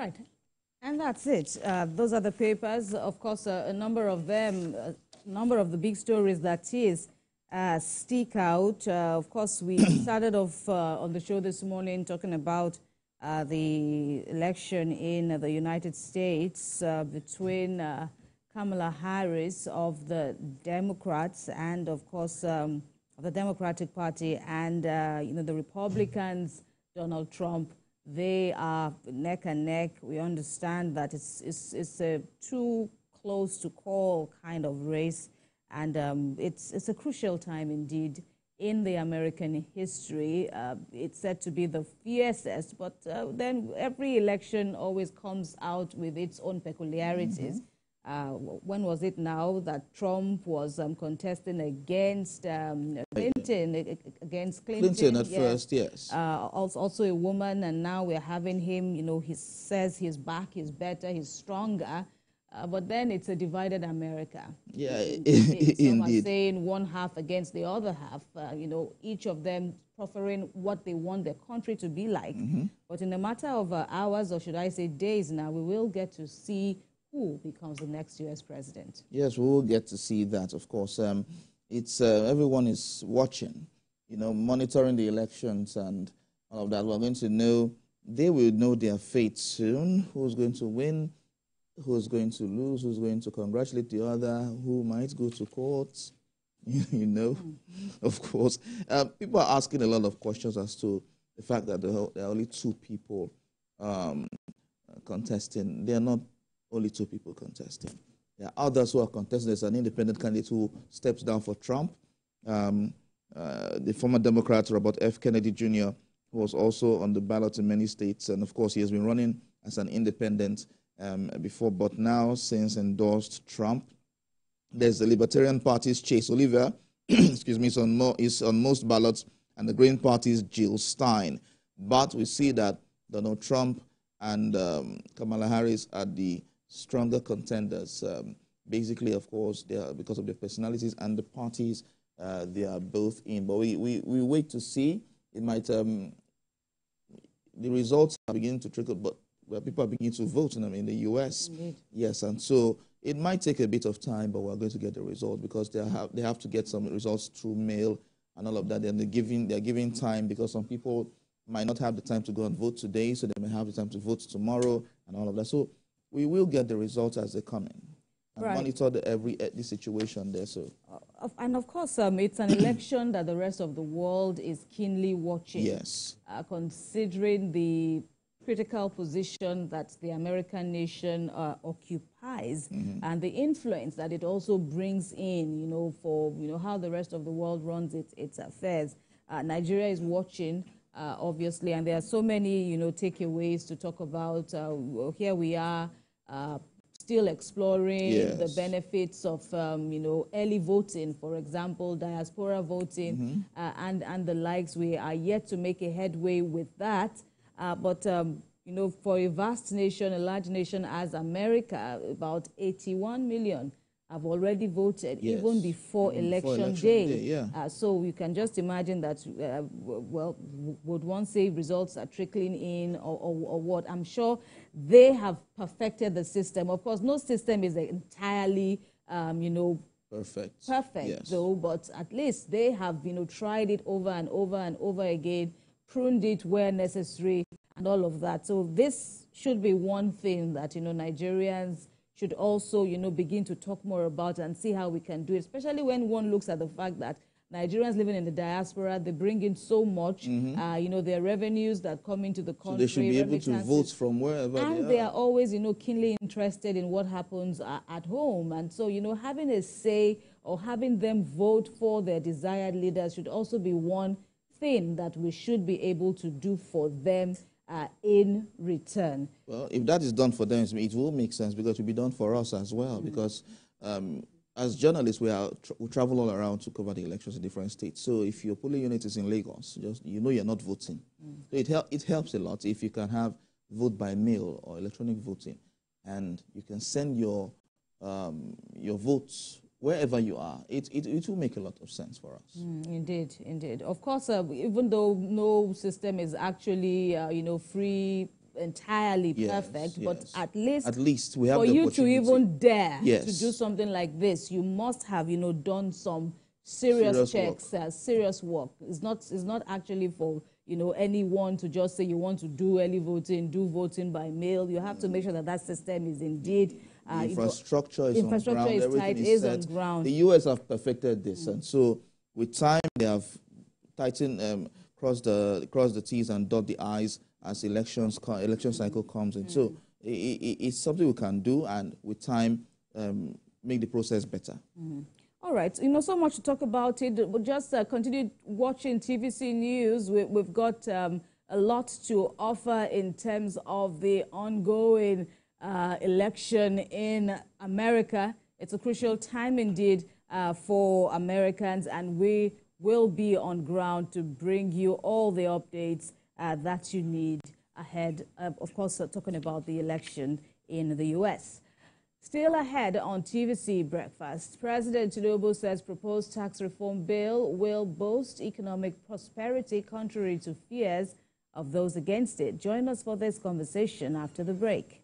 Right. And that's it. Those are the papers. Of course, a number of them, a number of the big stories that is stick out. Of course, we started off on the show this morning talking about the election in the United States between Kamala Harris of the Democrats and, of course, the Democratic Party and, the Republicans, Donald Trump. They are neck and neck. We understand that it's a too close to call kind of race, and it's a crucial time indeed in the American history. It's said to be the fiercest, but then every election always comes out with its own peculiarities. When was it now that Trump was contesting against Clinton, against Clinton? Clinton at first, yes. Also a woman, and now we're having him, he says his back is better, he's stronger, but then it's a divided America. Yeah, Some are indeed. saying one half against the other half, each of them proffering what they want their country to be like. But in a matter of hours, or should I say days now, we will get to see who becomes the next U.S. president. Yes, we will get to see that, of course. It's everyone is watching, monitoring the elections and all of that. We're going to know, they will know their fate soon, who's going to win, who's going to lose, who's going to congratulate the other, who might go to court, of course. People are asking a lot of questions as to the fact that there are only two people contesting. They are not only two people contesting. There are others who are contesting. There's an independent candidate who steps down for Trump. The former Democrat, Robert F. Kennedy Jr., who was also on the ballot in many states. And, of course, he has been running as an independent before, but now, since endorsed Trump. There's the Libertarian Party's Chase Oliver, excuse me, is on most ballots, and the Green Party's Jill Stein. But we see that Donald Trump and Kamala Harris are the stronger contenders. Basically, of course, they are, because of their personalities and the parties they are both in. But we wait to see. It might the results are beginning to trickle, but people are beginning to vote in the U.S. Indeed. Yes, and so it might take a bit of time, but we're going to get the result because they have to get some results through mail and all of that. And they're giving time because some people might not have the time to go and vote today, so they may have the time to vote tomorrow and all of that. So we will get the results as they come in and monitor the situation there. So, and of course, it's an election that the rest of the world is keenly watching. Yes, considering the critical position that the American nation occupies and the influence that it also brings in, for how the rest of the world runs its affairs. Nigeria is watching. Obviously, and there are so many, takeaways to talk about. Here we are still exploring the benefits of, early voting, for example, diaspora voting, and the likes. We are yet to make a headway with that. But for a vast nation, a large nation as America, about 81 million have already voted, even before election day. So you can just imagine that, would one say results are trickling in or what? I'm sure they have perfected the system. Of course, no system is entirely, perfect, though, but at least they have, tried it over and over and over again, pruned it where necessary, and all of that. So this should be one thing that, Nigerians should also, begin to talk more about and see how we can do it, especially when one looks at the fact that Nigerians living in the diaspora, they bring in so much, their revenues that come into the country. So they should be able to vote from wherever and they are always, keenly interested in what happens at home. And so, having a say or having them vote for their desired leaders should also be one thing that we should be able to do for them in return. Well, if that is done for them, it will make sense because it will be done for us as well. Because as journalists, we travel all around to cover the elections in different states. So if your polling unit is in Lagos, you're not voting. So it helps a lot if you can have vote by mail or electronic voting, and you can send your votes wherever you are. It will make a lot of sense for us. Indeed. Of course, even though no system is actually free entirely perfect, but at least we have for the you to even dare yes. to do something like this, you must have, you know, done some serious checks, serious work. It's not actually for, you know, anyone to just say you want to do early voting, do voting by mail. You have to make sure that that system is indeed infrastructure is infrastructure on ground, is tight, is on ground. The U.S. have perfected this, and so with time they have tightened, cross the T's and dot the I's as election cycle comes in. So it's something we can do, and with time make the process better. All right, you know, so much to talk about it. We'll just continue watching TVC News. We've got a lot to offer in terms of the ongoing election in America. It's a crucial time indeed for Americans, and we will be on ground to bring you all the updates that you need ahead, of course, talking about the election in the U.S. Still ahead on TVC Breakfast, President Tinubu says proposed tax reform bill will boost economic prosperity contrary to fears of those against it. Join us for this conversation after the break.